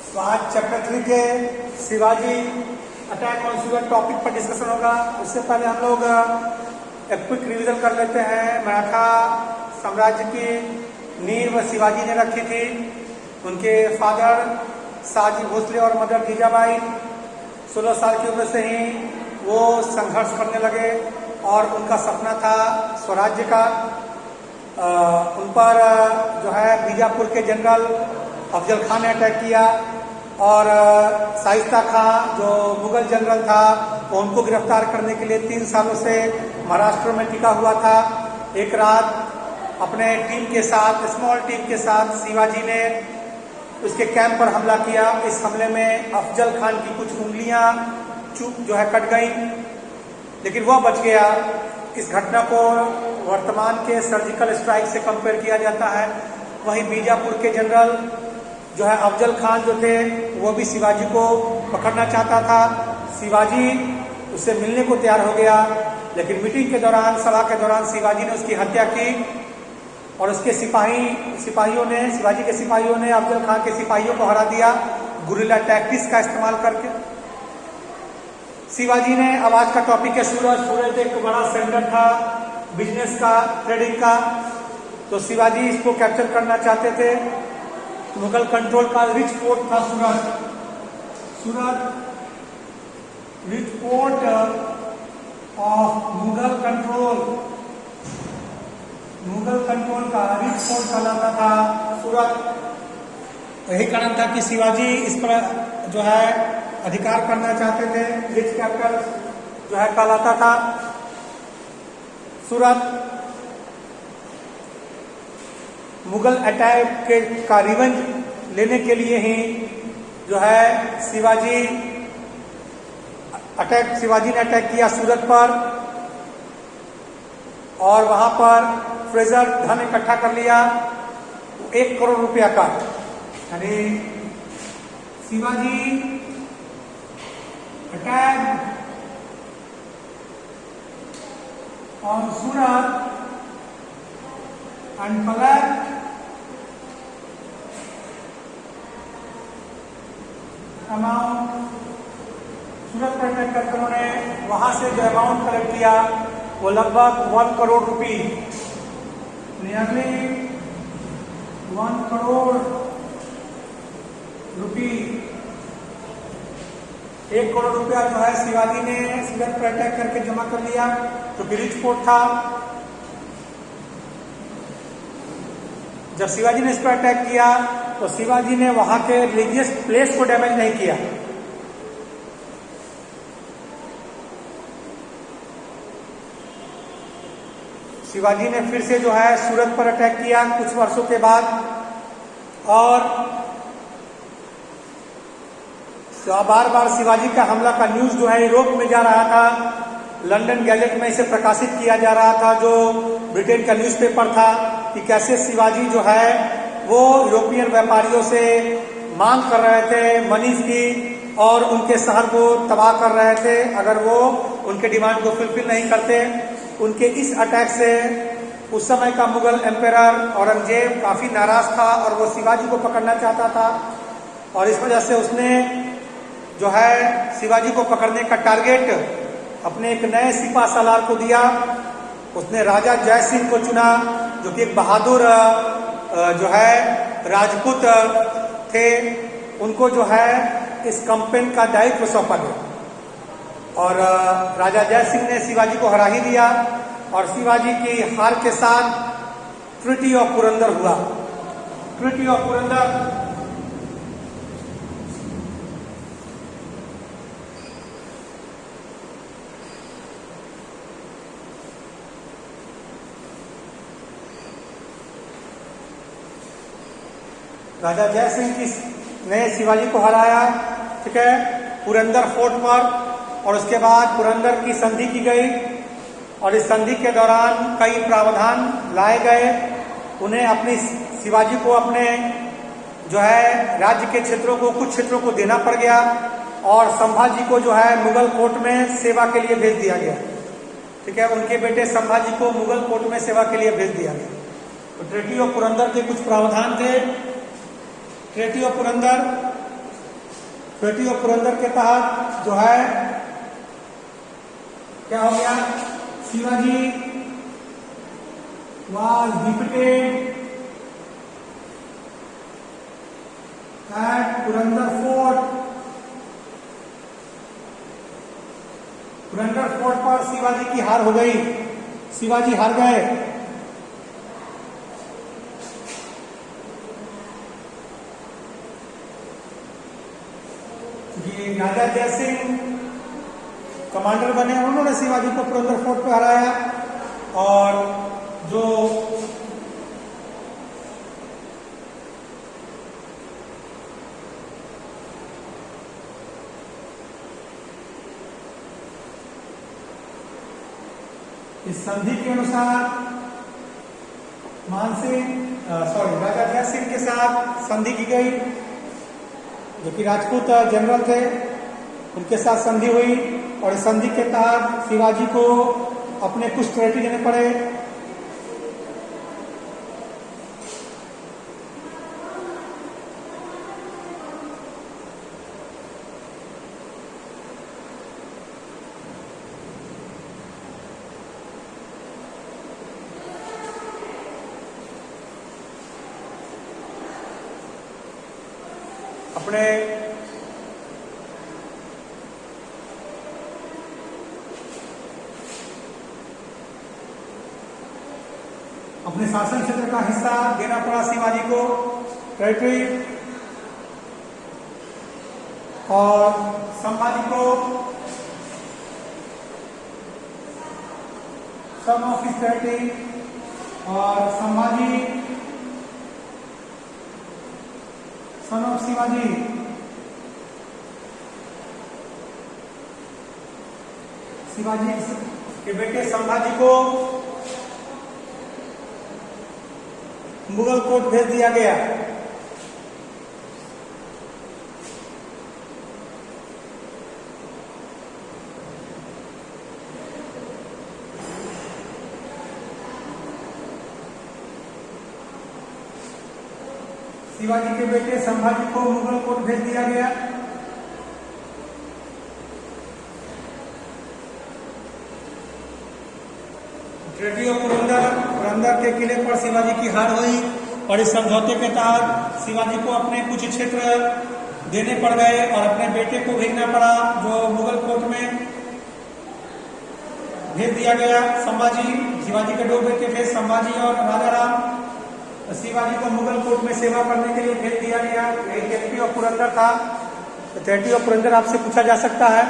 तो आज चैप्टर 3 के Shivaji attack on Surat topic पर डिस्कशन होगा। उससे पहले हम लोग एक क्विक रिवीजन कर लेते हैं। मराठा साम्राज्य की नींव शिवाजी ने रखी थी। उनके फादर शाहजी भोसले और मदर जीजाबाई 16 साल की उम्र से ही वो संघर्ष करने लगे और उनका सपना था स्वराज्य का। उन पर जो है बीजापुर के जनरल अफजल खान ने अटैक किया और शाइस्ता खां जो मुगल जनरल था वो उनको गिरफ्तार करने के लिए 3 सालों से महाराष्ट्र में टिका हुआ था। एक रात अपने टीम के साथ, स्मॉल टीम के साथ शिवाजी ने उसके कैंप पर हमला किया। इस हमले में अफजल खान की कुछ उंगलियां जो है कट गई, लेकिन वह बच गया। इस घटना को वर्तमान के सर्जिकल स्ट्राइक से कंपेयर किया जाता है। वहीं बीजापुर के जनरल जो है अफजल खान जो थे वो भी शिवाजी को पकड़ना चाहता था। शिवाजी उससे मिलने को तैयार हो गया, लेकिन मीटिंग के दौरान, सभा के दौरान शिवाजी ने उसकी हत्या की और उसके शिपाहियों ने, शिवाजी के सिपाहियों ने अफजल खान के सिपाहियों को हरा दिया गुरिल्ला टैक्टिक्स का इस्तेमाल करके। शिवाजी ने, अब आज का टॉपिक है सूरत। सूरत एक बड़ा सेंटर था बिजनेस का, ट्रेडिंग का, तो शिवाजी इसको कैप्चर करना चाहते थे। मुगल कंट्रोल का रिच पोर्ट था Surat. Surat rich port of Mughal control का रिच पोर्ट कहलाता था सूरत। यही कारण था कि शिवाजी इस पर जो है अधिकार करना चाहते थे। रिच कैपिटल जो है कहलाता था सूरत। मुगल अटैक का रिवेंज लेने के लिए ही जो है शिवाजी ने अटैक किया सूरत पर और वहां पर फ्रेजर धन इकट्ठा कर लिया 1 करोड़ रुपया का। यानी Shivaji attack on Surat and collect amount. Surat पर अटैक करके उन्होंने वहां से जो अमाउंट कलेक्ट किया वो लगभग 1 करोड़ रुपी, नियरली 1 करोड़ रुपी। 1 करोड़ रुपया जो है शिवाजी ने सूरत पर अटैक करके जमा कर लिया, जो कि रिच पोर्ट था। जब शिवाजी ने इस पर अटैक किया तो शिवाजी ने वहां के रिलीजियस प्लेस को डैमेज नहीं किया। शिवाजी ने फिर से जो है सूरत पर अटैक किया कुछ वर्षों के बाद और बार बार शिवाजी का हमला का न्यूज जो है यूरोप में जा रहा था। लंदन गैजेट में इसे प्रकाशित किया जा रहा था, जो ब्रिटेन का न्यूज़पेपर था, कि कैसे शिवाजी जो है वो यूरोपियन व्यापारियों से मांग कर रहे थे मनीष की और उनके शहर को तबाह कर रहे थे अगर वो उनके डिमांड को फुलफिल नहीं करते। उनके इस अटैक से उस समय का मुगल एम्परर औरंगजेब काफी नाराज था और वो शिवाजी को पकड़ना चाहता था और इस वजह से उसने जो है शिवाजी को पकड़ने का टारगेट अपने एक नए सिपा सालार को दिया। उसने राजा जय सिंह को चुना, जो कि एक बहादुर जो है राजपूत थे। उनको जो है इस कैंपेन का दायित्व सौंपा गया और राजा जय सिंह ने शिवाजी को हरा ही दिया और शिवाजी की हार के साथ ट्रीटी ऑफ पुरंदर हुआ। ट्रीटी ऑफ पुरंदर राजा जय सिंह ने शिवाजी को हराया, ठीक है, पुरंदर फोर्ट पर, और उसके बाद पुरंदर की संधि की गई और इस संधि के दौरान कई प्रावधान लाए गए। उन्हें अपनी शिवाजी को अपने जो है राज्य के क्षेत्रों को, कुछ क्षेत्रों को देना पड़ गया और संभाजी को जो है मुगल कोर्ट में सेवा के लिए भेज दिया गया। ठीक है, उनके बेटे संभाजी को मुगल कोर्ट में सेवा के लिए भेज दिया गया। तो ट्रीटी ऑफ पुरंदर के कुछ प्रावधान थे। Treaty of Purandar treaty of Purandar के तहत जो है क्या हो गया, Shivaji was defeated at Purandar fort. Purandar fort पर शिवाजी की हार हो गई, शिवाजी हार गए। ये राजा जय सिंह कमांडर बने, उन्होंने शिवाजी को पुरंदर फोर्ट पर हराया। और जो इस संधि के अनुसार राजा जय सिंह के साथ संधि की गई, जो कि राजपूत जनरल थे, उनके साथ संधि हुई। और इस संधि के तहत शिवाजी को अपने कुछ टेरिटरी देने पड़े। अपने शासन क्षेत्र का हिस्सा देना पड़ा शिवाजी को, टेरिटरी। और संभाजी को सम ऑफ हिज टेरिटरी। और संभाजी सन ऑफ शिवाजी शिवाजी के बेटे संभाजी को मुगल कोर्ट भेज दिया गया। शिवाजी के बेटे संभाजी को मुगल कोर्ट भेज दिया गया। ट्रेटी ऑफ पुरंदर के किले पर शिवाजी की हार हुई और इस समझौते के तहत शिवाजी को अपने कुछ क्षेत्र देने पड़ गए और अपने बेटे को भेजना पड़ा, जो मुगल कोर्ट में भेज दिया गया। संभाजी, शिवाजी के दो बेटे थे, संभाजी और राजाराम। शिवाजी को मुगल कोर्ट में सेवा करने के लिए भेज दिया गया। यही ट्रेटी ऑफ पुरंदर था। ट्रेटी ऑफ पुरंदर आपसे पूछा जा सकता है।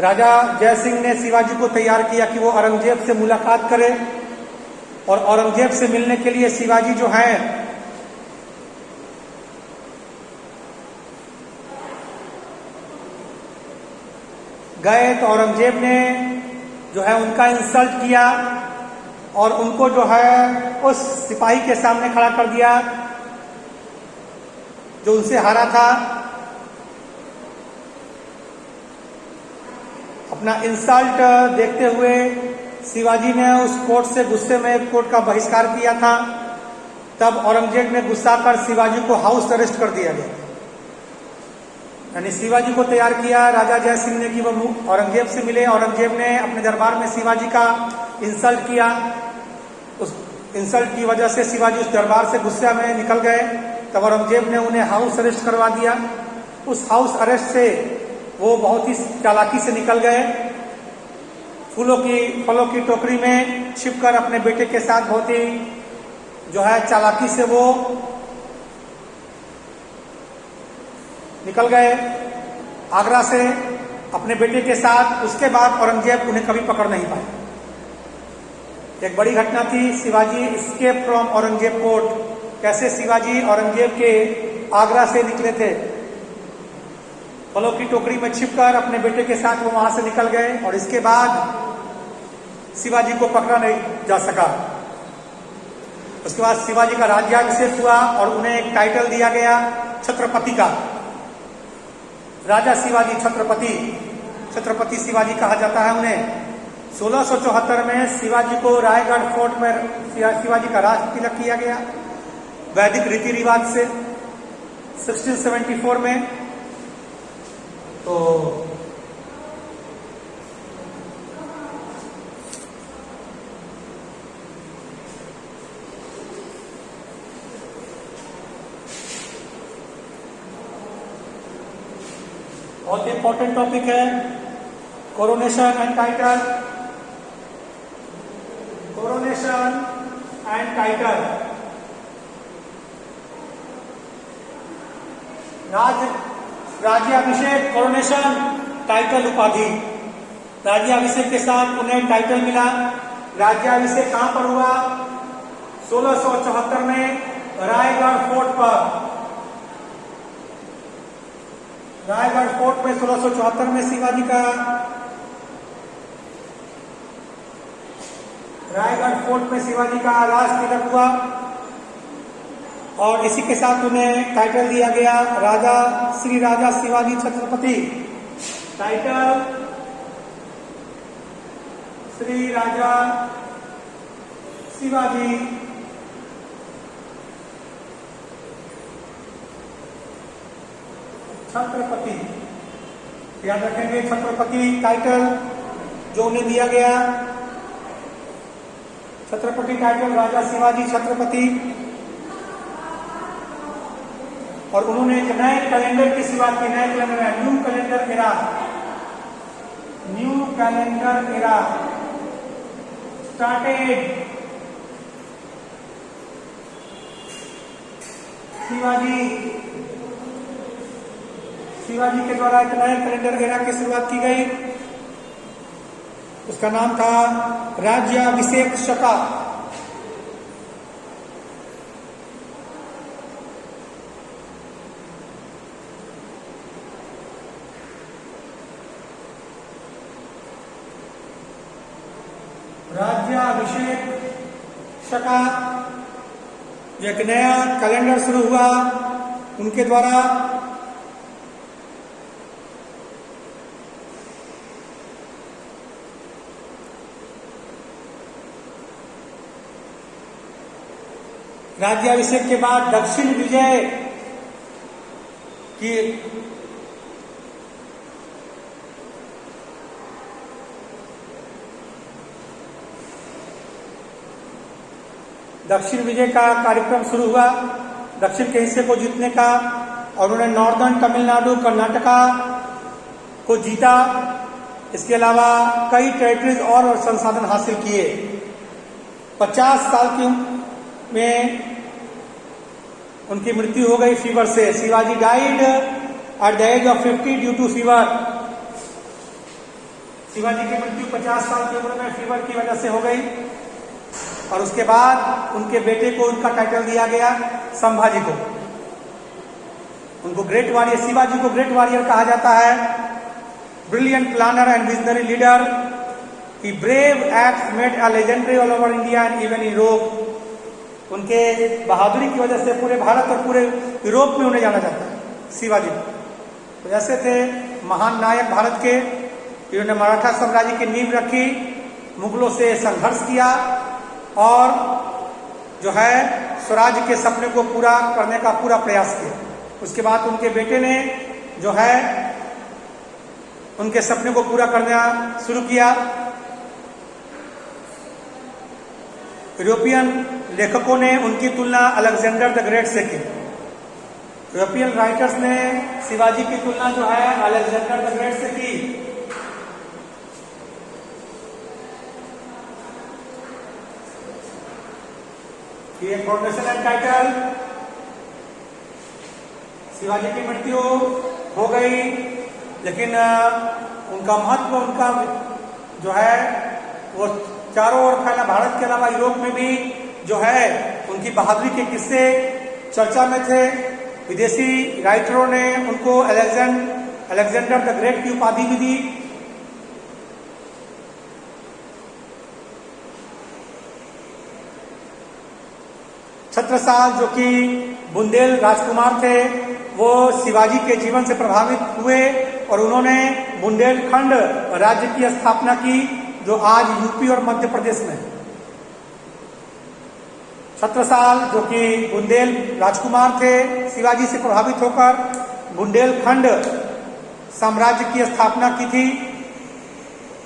राजा जय सिंह ने शिवाजी को तैयार किया कि वो औरंगजेब से मुलाकात करे, और औरंगजेब से मिलने के लिए शिवाजी जो है गए, तो औरंगजेब ने जो है उनका इंसल्ट किया और उनको जो है उस सिपाही के सामने खड़ा कर दिया जो उनसे हारा था। अपना इंसल्ट देखते हुए शिवाजी ने उस कोर्ट से गुस्से में कोर्ट का बहिष्कार किया था। तब औरंगजेब ने गुस्सा कर शिवाजी को हाउस अरेस्ट कर दिया गया। यानी शिवाजी को तैयार किया राजा जय सिंह ने कि वो औरंगजेब से मिले। औरंगजेब ने अपने दरबार में शिवाजी का इंसल्ट किया। उस इंसल्ट की वजह से शिवाजी उस दरबार से गुस्से में निकल गए। तब औरंगजेब ने उन्हें हाउस अरेस्ट करवा दिया। उस हाउस अरेस्ट से वो बहुत ही चालाकी से निकल गए। फलों की टोकरी में छिपकर अपने बेटे के साथ बहुत ही जो है चालाकी से वो निकल गए आगरा से अपने बेटे के साथ। उसके बाद औरंगजेब उन्हें कभी पकड़ नहीं पाए। एक बड़ी घटना थी, Shivaji escape from Aurangzeb court. कैसे शिवाजी औरंगजेब के आगरा से निकले थे, फलों की टोकरी में छिपकर अपने बेटे के साथ वो वहां से निकल गए और इसके बाद शिवाजी को पकड़ा नहीं जा सका। उसके बाद शिवाजी का राज्याभिषेक हुआ और उन्हें एक टाइटल दिया गया छत्रपति का। राजा शिवाजी छत्रपति शिवाजी कहा जाता है उन्हें। 1674 में शिवाजी को रायगढ़ फोर्ट में शिवाजी का राज तिलक किया गया वैदिक रीति रिवाज से। 1674 में तो बहुत इंपॉर्टेंट टॉपिक है coronation and title. Coronation and title, राज्याभिषेक, कोरोनेशन, टाइटल, उपाधि। राज्याभिषेक के साथ उन्हें टाइटल मिला। राज्याभिषेक कहां पर हुआ? 1674 में रायगढ़ फोर्ट पर। रायगढ़ फोर्ट में 1674 में शिवाजी का रायगढ़ फोर्ट में शिवाजी का राज तिलक हुआ और इसी के साथ उन्हें टाइटल दिया गया राजा श्री राजा शिवाजी छत्रपति। टाइटल श्री राजा शिवाजी छत्रपति। याद रखेंगे छत्रपति टाइटल जो उन्हें दिया गया, छत्रपति टाइटल राजा शिवाजी छत्रपति। और उन्होंने एक नए कैलेंडर की शुरुआत की। नए कैलेंडर है new calendar era. New calendar era started Shivaji के द्वारा एक नए कैलेंडर एरा की शुरुआत की गई। उसका नाम था राज्याभिषेक शका। राज्याभिषेक शका जो एक नया कैलेंडर शुरू हुआ उनके द्वारा। राज्याभिषेक के बाद दक्षिण विजय की दक्षिण विजय का कार्यक्रम शुरू हुआ, दक्षिण के हिस्से को जीतने का। और उन्होंने नॉर्दर्न तमिलनाडु कर्नाटका को जीता। इसके अलावा कई टेरिटरीज और संसाधन हासिल किए। 50 साल की में उनकी मृत्यु हो गई फीवर से। Shivaji died at the age of 50 due to fever. Shivaji की मृत्यु 50 साल की उम्र में फीवर की वजह से हो गई। और उसके बाद उनके बेटे को उनका टाइटल दिया गया संभाजी को। उनको ग्रेट वॉरियर, शिवाजी को ग्रेट वॉरियर कहा जाता है। Brilliant planner and visionary leader. He brave acts made a legendary all over India and even in Europe. उनके बहादुरी की वजह से पूरे भारत और पूरे यूरोप में उन्हें जाना जाता है शिवाजी। तो ऐसे थे महान नायक भारत के, जिन्होंने मराठा साम्राज्य की नींव रखी, मुगलों से संघर्ष किया और जो है स्वराज्य के सपने को पूरा करने का पूरा प्रयास किया। उसके बाद उनके बेटे ने जो है उनके सपने को पूरा करना शुरू किया। यूरोपियन लेखकों ने उनकी तुलना अलेक्जेंडर द ग्रेट से की। यूरोपियन राइटर्स ने शिवाजी की तुलना जो है अलेक्जेंडर द ग्रेट से की। ये कोरोनेशन एंड टाइटल। शिवाजी की मृत्यु हो गई, लेकिन उनका महत्व, उनका जो है वो चारों ओर फैला। भारत के अलावा यूरोप में भी जो है उनकी बहादुरी के किस्से चर्चा में थे। विदेशी राइटरों ने उनको अलेक्जेंडर द ग्रेट की उपाधि भी दी। छत्रसाल जो कि बुंदेल राजकुमार थे, वो शिवाजी के जीवन से प्रभावित हुए और उन्होंने बुंदेलखंड राज्य की स्थापना की, जो आज यूपी और मध्य प्रदेश में। छत्रसाल जो कि बुंदेल राजकुमार थे, शिवाजी से प्रभावित होकर बुंदेलखंड साम्राज्य की स्थापना की थी।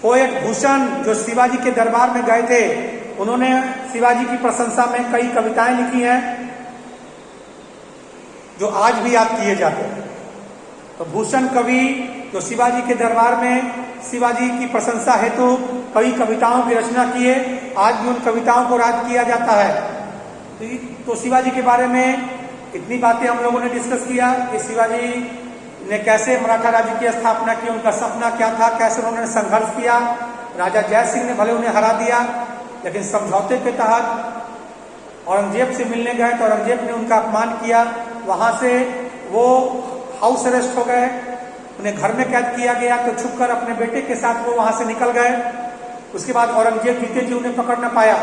पोएट भूषण जो शिवाजी के दरबार में गए थे, उन्होंने शिवाजी की प्रशंसा में कई कविताएं लिखी हैं जो आज भी याद किए जाते हैं। तो भूषण कवि जो शिवाजी के दरबार में शिवाजी की प्रशंसा हेतु कई कविताओं की रचना किए, आज भी उन कविताओं को याद किया जाता है। तो शिवाजी के बारे में इतनी बातें हम लोगों ने डिस्कस किया कि शिवाजी ने कैसे मराठा राज्य की स्थापना की, उनका सपना क्या था, कैसे उन्होंने संघर्ष किया। राजा जय सिंह ने भले उन्हें हरा दिया, लेकिन समझौते के तहत औरंगजेब से मिलने गए तो औरंगजेब ने उनका अपमान किया। वहां से वो हाउस अरेस्ट हो गए, उन्हें घर में कैद किया गया। तो छुपकर अपने बेटे के साथ वो वहां से निकल गए। उसके बाद औरंगजेब जीते जी उन्हें पकड़ न पाया।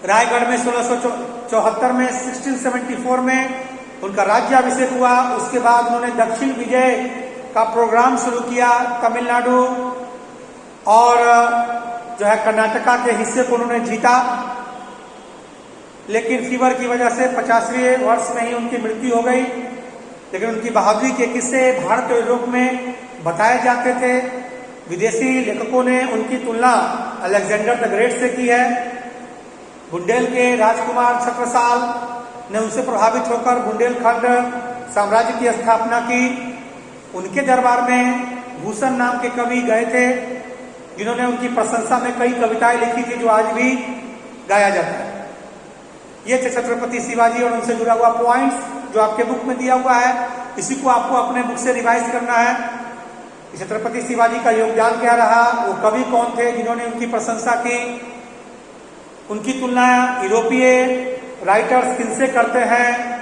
रायगढ़ में 1674 में 1674 में उनका राज्याभिषेक हुआ। उसके बाद उन्होंने दक्षिण विजय का प्रोग्राम शुरू किया। तमिलनाडु और जो है कर्नाटका के हिस्से को उन्होंने जीता, लेकिन फीवर की वजह से 50वें वर्ष में ही उनकी मृत्यु हो गई। लेकिन उनकी बहादुरी के किस्से भारत और यूरोप में बताए जाते थे। विदेशी लेखकों ने उनकी तुलना अलेक्जेंडर द ग्रेट से की है। बुंदेल के राजकुमार छत्रसाल ने उनसे प्रभावित होकर बुंदेलखंड साम्राज्य की स्थापना की। उनके दरबार में भूषण नाम के कवि गए थे, जिन्होंने उनकी प्रशंसा में कई कविताएं लिखी थी जो आज भी गाया जाता है। ये थे छत्रपति शिवाजी और उनसे जुड़ा हुआ पॉइंट्स जो आपके बुक में दिया हुआ है। इसी को आपको अपने बुक से रिवाइज करना है। छत्रपति शिवाजी का योगदान क्या रहा, वो कवि कौन थे जिन्होंने उनकी प्रशंसा की, उनकी तुलना यूरोपीय राइटर्स किनसे करते हैं,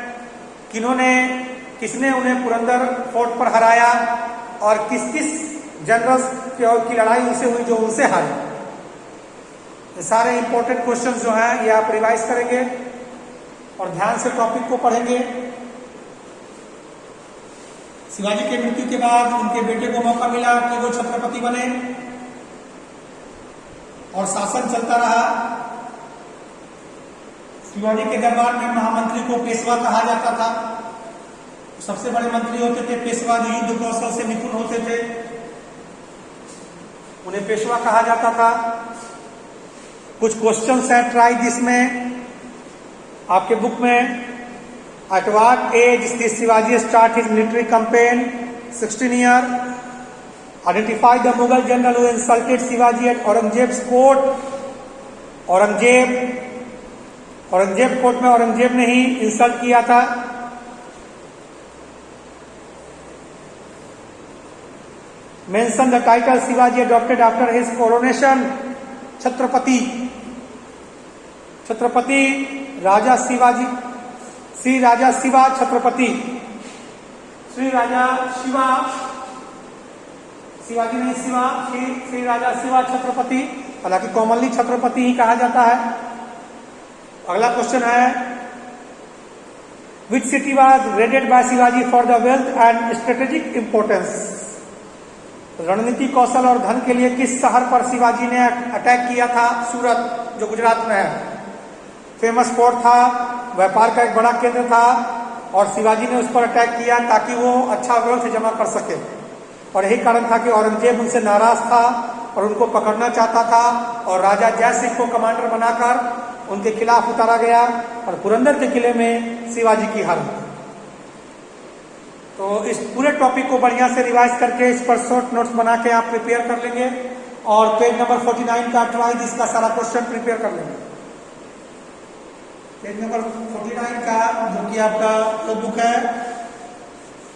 किसने उन्हें पुरंदर फोर्ट पर हराया और किस किस जनरल्स की लड़ाई उनसे हुई जो उनसे हारे। ये सारे इंपॉर्टेंट क्वेश्चंस जो हैं ये आप रिवाइज करेंगे और ध्यान से टॉपिक को पढ़ेंगे। शिवाजी के मृत्यु के बाद उनके बेटे को मौका मिला कि वो छत्रपति बने और शासन चलता रहा। शिवाजी के दरबार में महामंत्री को पेशवा कहा जाता था। सबसे बड़े मंत्री होते थे पेशवा, जो युद्ध कौशल से निपुण होते थे, उन्हें पेशवा कहा जाता था। कुछ क्वेश्चंस हैं ट्राई दिस में आपके बुक में। At what age did Shivaji start his military campaign? 16 year. Identify the Mughal general who insulted Shivaji at Aurangzeb's court. Aurangzeb court में औरंगजेब ने ही इंसल्ट किया था। Mention the title Shivaji adopted after his coronation. Chhatrapati Raja Shivaji, Shri Raja Shiva Chhatrapati, Shri Raja Shiva, Shivaji नहीं शिवा, श्री राजा शिवा छत्रपति, हालांकि कॉमनली छत्रपति ही कहा जाता है। अगला क्वेश्चन है, which city was raided by Shivaji for the wealth and strategic importance? रणनीति कौशल और धन के लिए किस शहर पर शिवाजी ने अटैक किया था? सूरत, जो गुजरात में है। फेमस पोर्ट था, व्यापार का एक बड़ा केंद्र था और शिवाजी ने उस पर अटैक किया ताकि वो अच्छा वेल्थ जमा कर सके। और यही कारण था कि औरंगजेब उनसे नाराज था और उनको पकड़ना चाहता था और राजा जय सिंह को कमांडर बनाकर उनके खिलाफ उतारा गया और पुरंदर के किले में शिवाजी की हार हुई। तो इस पूरे टॉपिक को बढ़िया से रिवाइज करके इस पर शॉर्ट नोट्स बना के आप प्रिपेयर कर लेंगे और पेज नंबर 49 का ट्राई जिसका सारा क्वेश्चन प्रिपेयर कर लेंगे। पेज नंबर 49 का जो कि आपका बुक है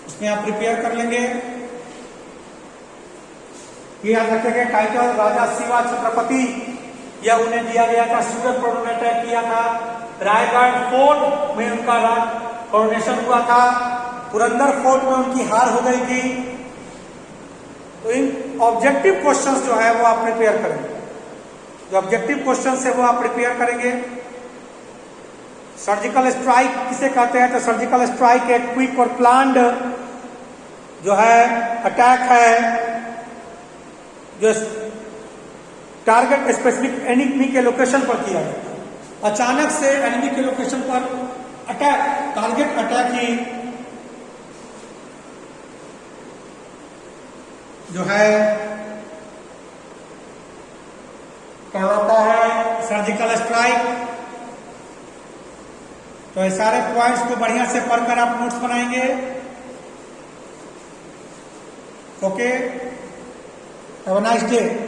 उसमें आप प्रिपेयर कर लेंगे। ये याद रखेंगे टाइटल राजा शिवा छत्रपति, यह उन्हें दिया गया था। सूरत पर उन्होंने अटैक किया था। रायगढ़ फोर्ट में उनका कोरोनेशन हुआ था। पुरंदर फोर्ट में उनकी हार हो गई थी। तो इन ऑब्जेक्टिव क्वेश्चंस जो है वो आप प्रिपेयर करेंगे। जो ऑब्जेक्टिव क्वेश्चंस है वो आप प्रिपेयर करेंगे। सर्जिकल स्ट्राइक किसे कहते हैं? तो सर्जिकल स्ट्राइक एक क्विक और प्लान्ड जो है अटैक है जो टारगेट स्पेसिफिक एनिमी के लोकेशन पर किया जाता है। अचानक से एनिमी के लोकेशन पर अटैक, टारगेट अटैक ही जो है कहलाता है सर्जिकल स्ट्राइक। तो ये सारे पॉइंट्स को बढ़िया से पढ़कर आप नोट्स बनाएंगे। Okay, have a nice day.